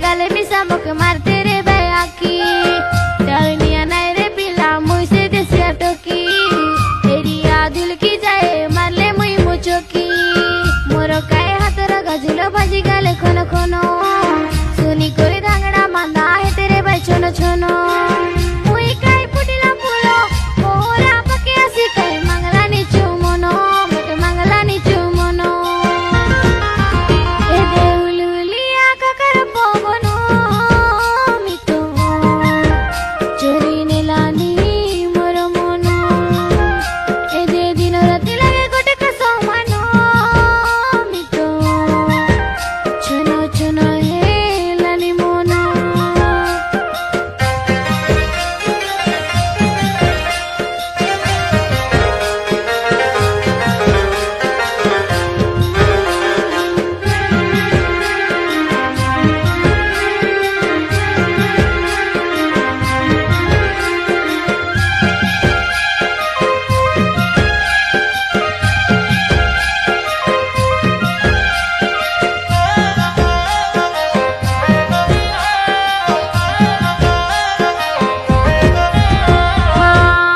গালে মিশা মুখে মারতে রে ভাই আঁকি ডালনিয়া নাই রে পিলা মুই সে দেশিয়া টকি এরিয়া দুলকি যায় মারলে মুই মুচকি মোর গায়ে হাতের গাজিল ভাজি গালে খন খন শুনি করে রাঙড়া মান্দা হেতে রে ভাই ছোন ছোন মুই গায়ে ফুটিলা ফুলো ওরা পাকে আসি কাই মাংলা নিচু মন মতে মাংলা নিচু মন এ দেউলুলিয়া কাকার পবন মিতো চোরি নেলানি মোর মন এ দে দিন রাতি লাগে গোটে কা সমান মিতো ছোন ছোন হেলানি মন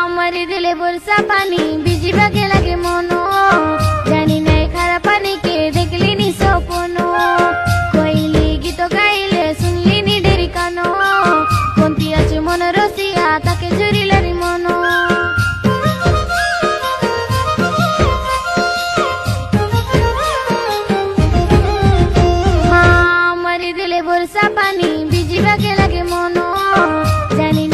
আমারে দিলে বর্ষা পানি ভিজিবাকে লাগে মন জানি নাই খারাপ পানিকে দেখলি নি স্বপ্ন কইলি গীত গাইলে শুনলি নি ডেরি কান কোনটি আছে মন রসিয়া তাকে জুরিলারি মন আমারে দিলে বর্ষা পানি ভিজিবাকে লাগে মন জানি